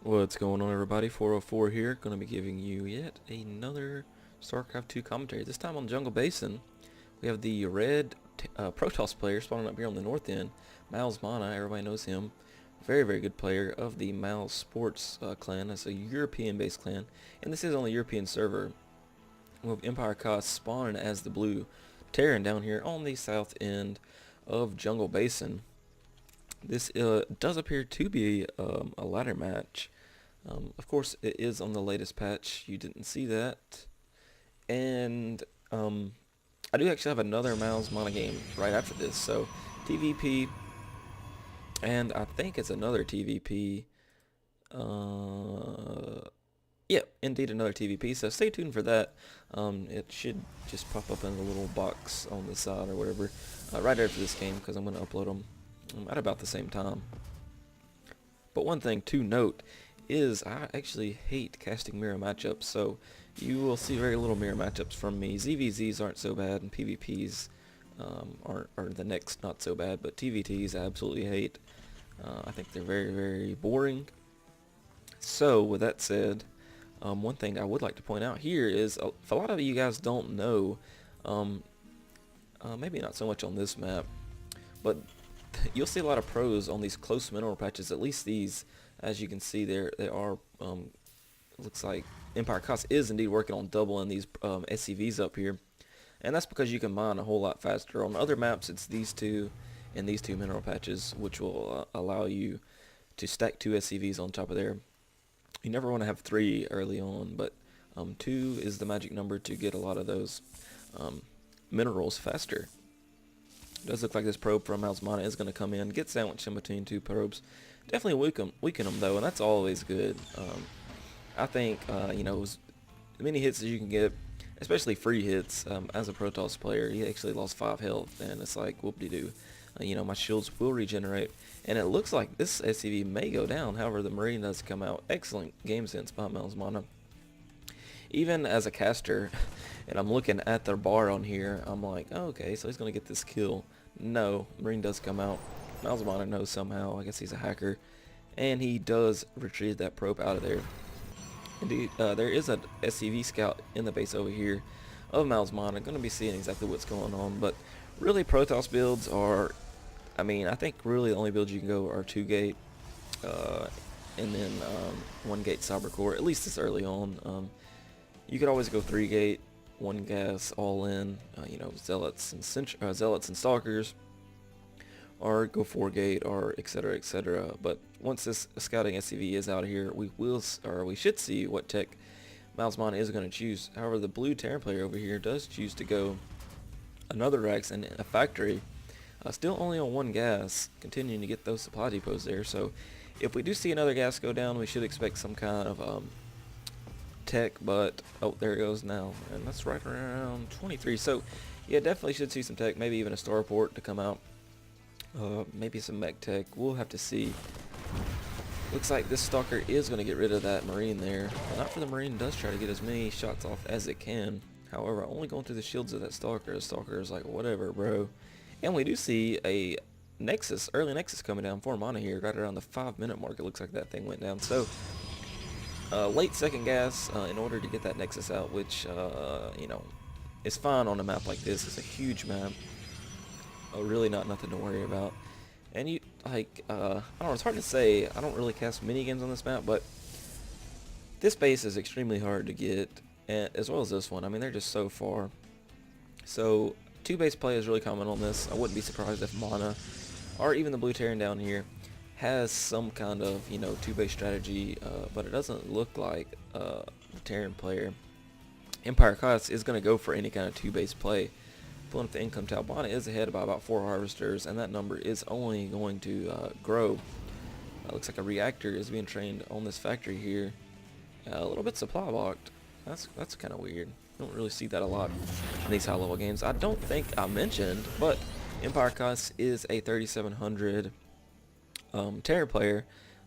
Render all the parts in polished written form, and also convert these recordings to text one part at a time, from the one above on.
What's going on, everybody? 404 here, going to be giving you yet another StarCraft 2 commentary. This time on Jungle Basin, we have the red Protoss player spawning up here on the north end, mouzMaNa. Everybody knows him. Very, very good player of the Mouse Sports clan. It's a European-based clan, and this is on the European server. We have EmpireKas spawning as the blue Terran down here on the south end of Jungle Basin. This does appear to be a ladder match. Of course, it is on the latest patch. You didn't see that. And I do actually have another mouzMaNa game right after this. So, TVP, and I think it's another TVP. Yeah, indeed another TVP. So stay tuned for that. It should just pop up in the little box on the side or whatever right after this game, because I'm going to upload them at about the same time. But one thing to note is I actually hate casting mirror matchups, so you will see very little mirror matchups from me. ZVZs aren't so bad, and PvPs are the next not so bad, but TVTs I absolutely hate. I think they're very, very boring. So with that said, one thing I would like to point out here is if a lot of you guys don't know, maybe not so much on this map, but you'll see a lot of pros on these close mineral patches. At least these, as you can see, they are. Looks like EmpireKas is indeed working on doubling these SCVs up here, and that's because you can mine a whole lot faster. On other maps, it's these two and these two mineral patches, which will allow you to stack two SCVs on top of there. You never want to have three early on, but two is the magic number to get a lot of those minerals faster. It does look like this probe from mouzMaNa is going to come in, get sandwiched in between two probes. Definitely weaken them though, and that's always good. I think you know, as many hits as you can get, especially free hits. As a Protoss player, he actually lost 5 health, and it's like whoop-de-doo. You know, my shields will regenerate, and it looks like this SCV may go down. However, the Marine does come out. Excellent game sense by mouzMaNa. Even as a caster, and I'm looking at their bar on here, I'm like, oh, okay, so he's going to get this kill. No, Marine does come out. mouzMaNa knows somehow. I guess he's a hacker. And he does retrieve that probe out of there. Indeed, there is a SCV scout in the base over here of mouzMaNa. Going to be seeing exactly what's going on. But really, Protoss builds are, I mean, I think really the only builds you can go are 2-gate. And then 1-gate Cybercore, at least this early on. You could always go 3-gate, 1 gas, all in, you know, zealots and stalkers, or go 4-gate, or etc., etc. But once this scouting SCV is out of here, we should see what tech mouzMaNa is going to choose. However, the blue Terran player over here does choose to go another Rex and a factory, still only on 1 gas, continuing to get those supply depots there. So if we do see another gas go down, we should expect some kind of tech, but oh, there it goes now, and that's right around 23. So yeah, definitely should see some tech, maybe even a starport to come out, maybe some mech tech. We'll have to see. Looks like this stalker is going to get rid of that Marine there. Not for the Marine does try to get as many shots off as it can. However, only going through the shields of that stalker. The stalker is like, whatever, bro. And we do see a Nexus, early Nexus coming down for Mana here, right around the 5-minute mark. It looks like that thing went down. So late second gas in order to get that Nexus out, which you know, is fine on a map like this. It's a huge map. Really not nothing to worry about. And you like I don't know, it's hard to say. I don't really cast mini games on this map, but this base is extremely hard to get, and as well as this one. I mean, they're just so far. So 2-base play is really common on this. I wouldn't be surprised if Mana or even the blue Terran down here has some kind of, you know, 2-base strategy, but it doesn't look like the Terran player. EmpireKas is going to go for any kind of 2-base play. Pulling up the income tab, Mana is ahead by about 4 harvesters, and that number is only going to grow. Looks like a reactor is being trained on this factory here. A little bit supply locked. That's kind of weird. You don't really see that a lot in these high-level games. I don't think I mentioned, but EmpireKas is a 3700 Terran player,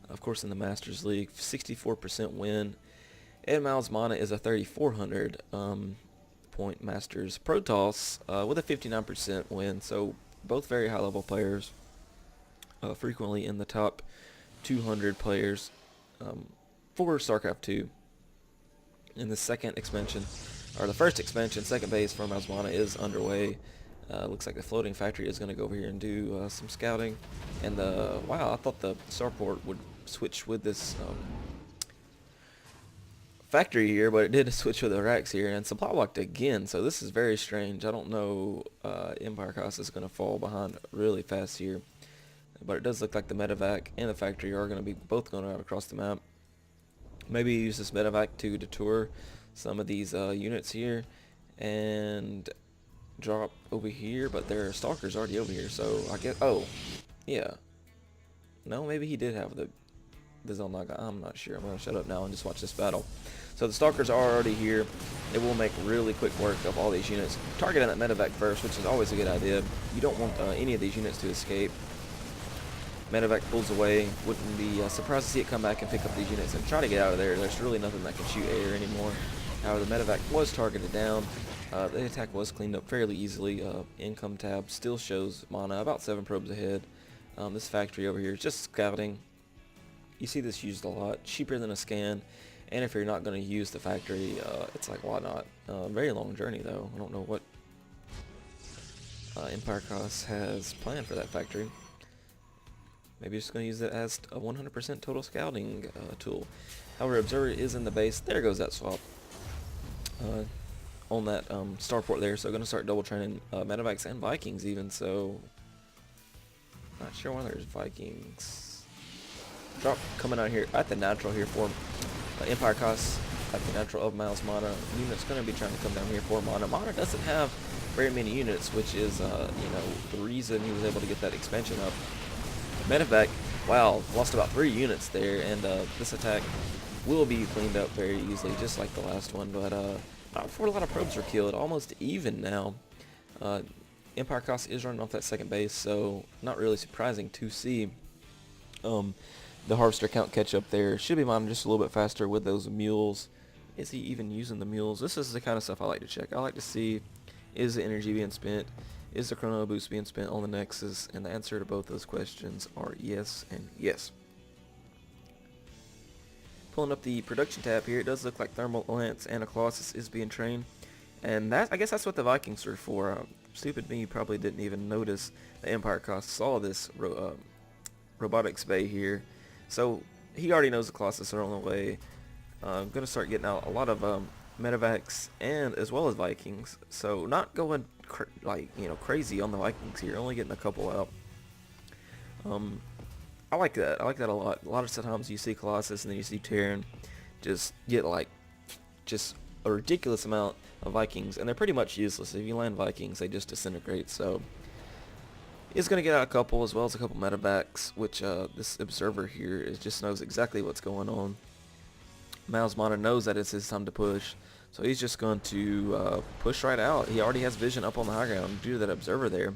of course, in the Masters League, 64% win, and mouzMaNa is a 3400 point Masters Protoss with a 59% win. So both very high level players, frequently in the top 200 players for StarCraft 2. In the second expansion, or the first expansion, second base for mouzMaNa is underway. Looks like the floating factory is going to go over here and do some scouting. And wow, I thought the starport would switch with this factory here, but it did switch with the racks here, and supply blocked again. So this is very strange. I don't know. EmpireKas is going to fall behind really fast here, but it does look like the medevac and the factory are going to be both going out across the map. Maybe use this medevac to detour some of these units here and drop over here, but there are stalkers already over here, so I guess, oh yeah, no, maybe he did have the Zelnaga. I'm not sure. I'm gonna shut up now and just watch this battle. So the stalkers are already here. It will make really quick work of all these units. Targeting that medevac first, which is always a good idea. You don't want any of these units to escape. Medevac pulls away. Wouldn't be surprised to see it come back and pick up these units and try to get out of there. There's really nothing that can shoot air anymore. However, the medevac was targeted down. The attack was cleaned up fairly easily. Income tab still shows mana about 7 probes ahead. This factory over here is just scouting. You see this used a lot. Cheaper than a scan. And if you're not going to use the factory, it's like, why not? Very long journey though. I don't know what EmpireKas has planned for that factory. Maybe just going to use it as a 100% total scouting tool. However, Observer is in the base. There goes that swap on that starport there. So going to start double training medevacs and Vikings even. So not sure why there's Vikings. Drop coming out here at the natural here for EmpireKas at the natural of mouzMaNa. Unit's going to be trying to come down here for Mana. Mana doesn't have very many units, which is you know, the reason he was able to get that expansion up. Medevac, wow, lost about 3 units there, and this attack will be cleaned up very easily, just like the last one. But not before a lot of probes are killed, almost even now. EmpireKas is running off that second base, so not really surprising to see the harvester count catch up there. Should be mining just a little bit faster with those mules. Is he even using the mules? This is the kind of stuff I like to check. I like to see, is the energy being spent? Is the chrono boost being spent on the Nexus? And the answer to both those questions are yes and yes. Pulling up the production tab here, it does look like Thermal Lance and a Colossus is being trained. And that, I guess that's what the Vikings are for. Stupid me probably didn't even notice the EmpireKas saw this robotics bay here. So he already knows the Colossus are on the way. I'm going to start getting out a lot of medevacs and as well as Vikings. So not going crazy on the Vikings here, only getting a couple out. I like that. I like that a lot. A lot of times you see Colossus and then you see Terran just get like just a ridiculous amount of Vikings, and they're pretty much useless. If you land Vikings, they just disintegrate. So he's going to get out a couple as well as a couple medevacs, which this observer here just knows exactly what's going on. mouzMaNa knows that it's his time to push, so he's just going to push right out. He already has vision up on the high ground due to that observer there.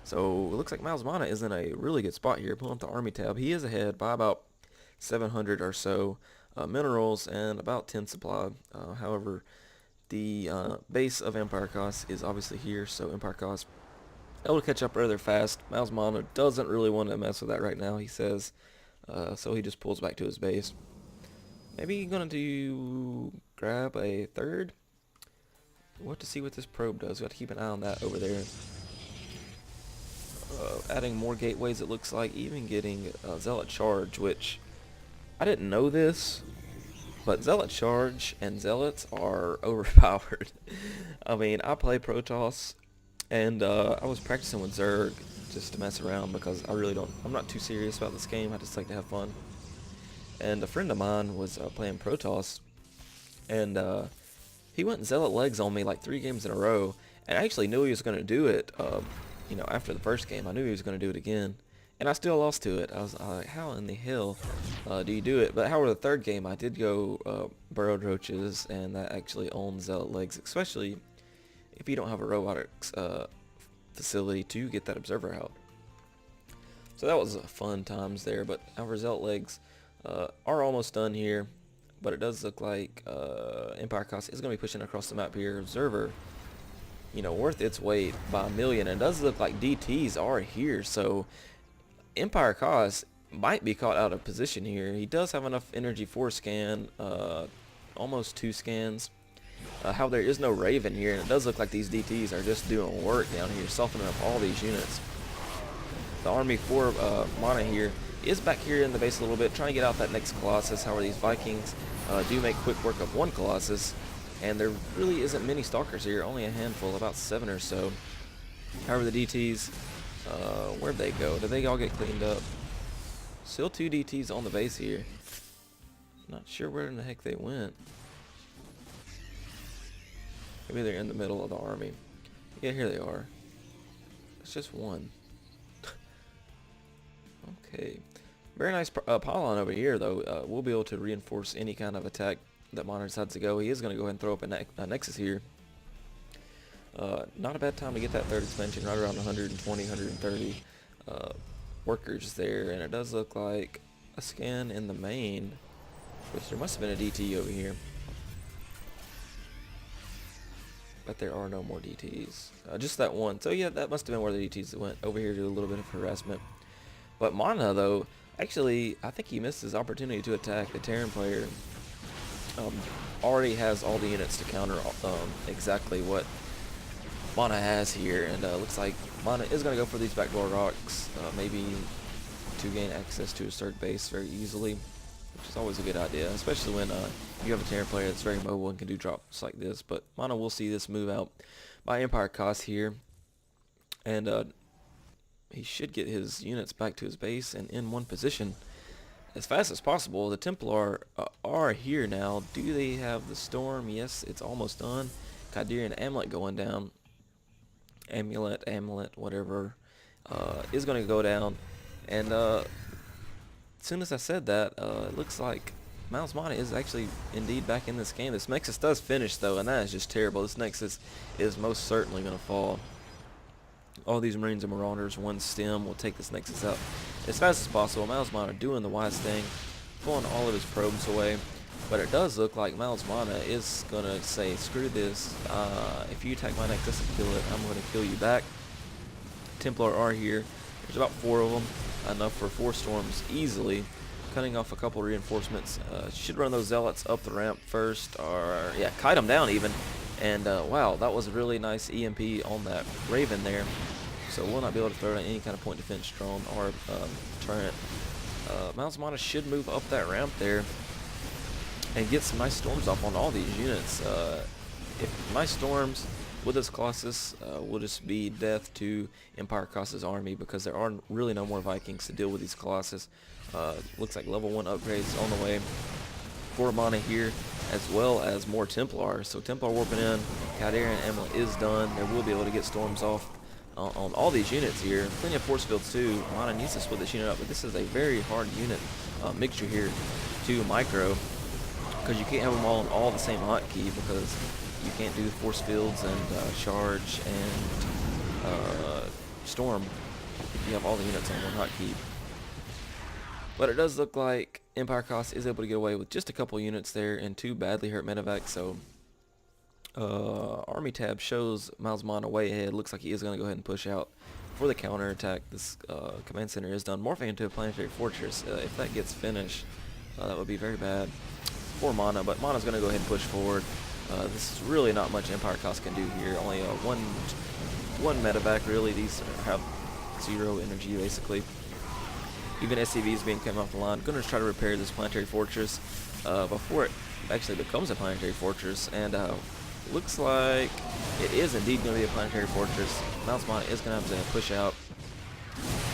So it looks like mouzMaNa is in a really good spot here. Pulling up the army tab, he is ahead by about 700 or so minerals and about 10 supply. However, the base of EmpireKas is obviously here, so EmpireKas able to catch up rather fast. mouzMaNa doesn't really want to mess with that right now, he says, so he just pulls back to his base. Maybe he's going to grab a third. We'll have to see what this probe does. We have to keep an eye on that over there. Adding more gateways, it looks like, even getting Zealot Charge, which I didn't know this, but Zealot Charge and Zealots are overpowered. I mean, I play Protoss, and I was practicing with Zerg just to mess around because I'm not too serious about this game. I just like to have fun. And a friend of mine was playing Protoss, and he went Zealot legs on me like 3 games in a row, and I actually knew he was going to do it. You know, after the first game, I knew he was going to do it again, and I still lost to it. I was like, how in the hell do you do it? But however, the third game, I did go Burrowed Roaches, and that actually owns Zealot legs, especially if you don't have a robotics facility to get that observer out. So that was fun times there. But however, Zealot legs are almost done here, but it does look like EmpireKas is going to be pushing across the map here. Observer, you know, worth its weight by 1,000,000, and it does look like DTs are here. So EmpireKas might be caught out of position here. He does have enough energy for a scan, almost 2 scans. How there is no Raven here, and it does look like these DTs are just doing work down here, softening up all these units. The army for Mana here is back here in the base a little bit, trying to get out that next Colossus. However, these Vikings do make quick work of one Colossus, and there really isn't many Stalkers here, only a handful, about 7 or so. However, the DTs, where'd they go? Did they all get cleaned up? Still 2 DTs on the base here. Not sure where in the heck they went. Maybe they're in the middle of the army. Yeah, here they are. It's just one. Okay. Very nice pylon over here, though. We'll be able to reinforce any kind of attack that Mana decides to go. He is going to go ahead and throw up a Nexus here. Not a bad time to get that third expansion, right around 120, 130 workers there. And it does look like a scan in the main, which there must have been a DT over here. But there are no more DTs. Just that one. So yeah, that must have been where the DTs went. Over here to do a little bit of harassment. But Mana, though, actually, I think he missed his opportunity to attack. The Terran player already has all the units to counter exactly what Mana has here. And looks like Mana is going to go for these backdoor rocks, maybe to gain access to his third base very easily, which is always a good idea, especially when you have a Terran player that's very mobile and can do drops like this. But Mana will see this move out by EmpireKas here, and he should get his units back to his base and in one position as fast as possible. The Templar are here now. Do they have the Storm? Yes, it's almost done. Khydirian Amulet going down. Amulet, whatever, is going to go down. And as soon as I said that, it looks like mouzMaNa is actually indeed back in this game. This Nexus does finish, though, and that is just terrible. This Nexus is most certainly going to fall. All these Marines and Marauders, one stem, will take this Nexus out as fast as possible. mouzMaNa doing the wise thing, pulling all of his probes away. But it does look like mouzMaNa is going to say, screw this. If you attack my Nexus and kill it, I'm going to kill you back. Templar are here. There's about 4 of them. Enough for 4 storms easily. Cutting off a couple reinforcements. Should run those Zealots up the ramp first. Or, yeah, kite them down even. And, wow, that was a really nice EMP on that Raven there. So we'll not be able to throw down any kind of point defense drone or turret. mouzMaNa should move up that ramp there and get some nice storms off on all these units. If nice storms with this Colossus will just be death to EmpireKas' army, because there are really no more Vikings to deal with these Colossus. Looks like level 1 upgrades on the way for Mana here, as well as more Templar. So Templar warping in, Khydirian Amulet is done. They will be able to get storms off on all these units here. Plenty of force fields too. Mana needs to split this unit up, but this is a very hard unit mixture here to micro, because you can't have them all on all the same hotkey, because you can't do force fields and charge and storm if you have all the units on one hotkey. But it does look like EmpireKas is able to get away with just a couple units there and 2 badly hurt medevacs. So army tab shows mouzMaNa way ahead. Looks like he is going to go ahead and push out for the counter attack. This command center is done, morphing into a planetary fortress. If that gets finished, that would be very bad for Mana. But Mana's going to go ahead and push forward. This is really not much EmpireKas can do here. Only one medevac really. These have 0 energy basically. Even SCVs being come off the line. Going to try to repair this planetary fortress before it actually becomes a planetary fortress. And looks like it is indeed going to be a planetary fortress. mouzMaNa is going to have to push out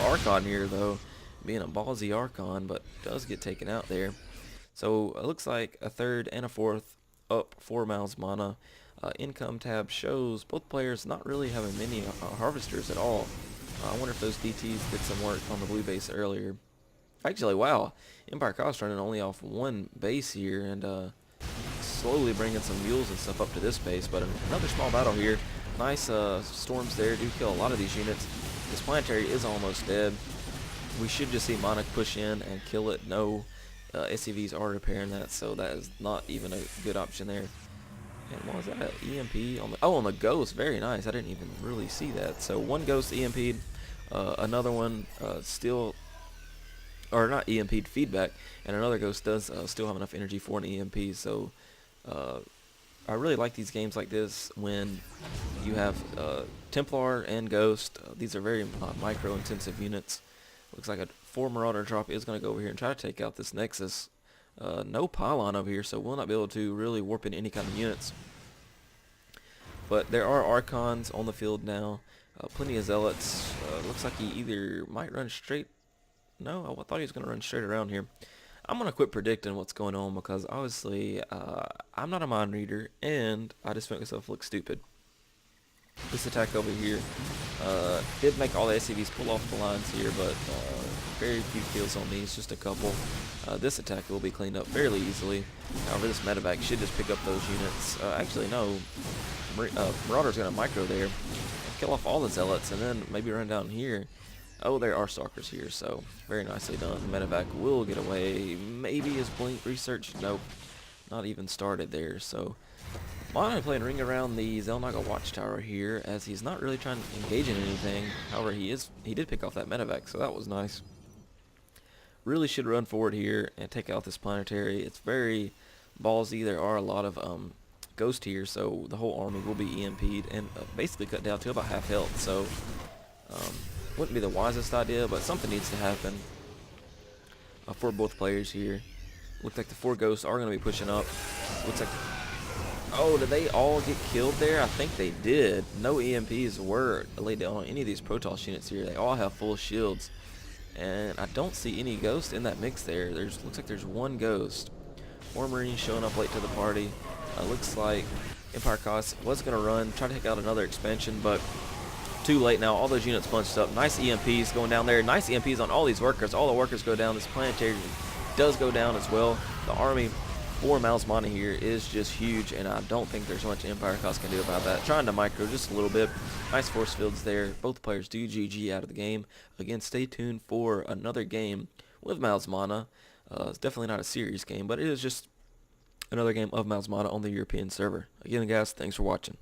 Archon here, though, being a ballsy Archon, but does get taken out there. So it looks like a 3rd and a 4th up for mouzMaNa. Income tab shows both players not really having many harvesters at all. I wonder if those DTs did some work on the blue base earlier. Actually, wow, EmpireKas running only off 1 base here, and slowly bringing some mules and stuff up to this base. But another small battle here. Nice storms there, do kill a lot of these units. This planetary is almost dead. We should just see Mana push in and kill it. No, SCVs are repairing that, so that is not even a good option there. And what was that? EMP on the on the ghost. Very nice. I didn't even really see that. So 1 ghost EMP'd, another one still or not EMP'd, feedback, and another ghost does still have enough energy for an EMP. So uh, I really like these games like this when you have Templar and Ghost. These are very micro-intensive units. Looks like a 4 Marauder drop is going to go over here and try to take out this Nexus. No pylon over here, so we'll not be able to really warp in any kind of units. But there are Archons on the field now. Plenty of Zealots. Looks like he either might run straight. No, I thought he was going to run straight around here. I'm going to quit predicting what's going on because obviously I'm not a mind reader and I just make myself look stupid. This attack over here did make all the SCVs pull off the lines here, but very few kills on these, just a couple. This attack will be cleaned up fairly easily. However, this medevac should just pick up those units. Actually, no. Marauder's going to micro there, kill off all the Zealots, and then maybe run down here. Oh, there are Stalkers here, so very nicely done. The medevac will get away. Maybe his blink research. Nope, not even started there. So mouzMaNa playing ring around the Xel'Naga watchtower here, as he's not really trying to engage in anything. However, he did pick off that medevac, so that was nice. Really should run forward here and take out this planetary. It's very ballsy. There are a lot of ghosts here, so the whole army will be EMP'd and basically cut down to about half health. So wouldn't be the wisest idea, but something needs to happen for both players here. Looks like the 4 ghosts are going to be pushing up. Looks like... Oh, did they all get killed there? I think they did. No EMPs were laid down on any of these Protoss units here. They all have full shields. And I don't see any ghosts in that mix there. Looks like there's 1 ghost. More Marines showing up late to the party. Looks like EmpireKas was going to run, try to take out another expansion, but too late now. All those units bunched up. Nice EMPs going down there. Nice EMPs on all these workers. All the workers go down. This planetary does go down as well. The army for mouzMaNa here is just huge, and I don't think there's much EmpireKas can do about that. Trying to micro just a little bit. Nice force fields there. Both players do GG out of the game. Again, stay tuned for another game with mouzMaNa. It's definitely not a series game, but it is just another game of mouzMaNa on the European server. Again, guys, thanks for watching.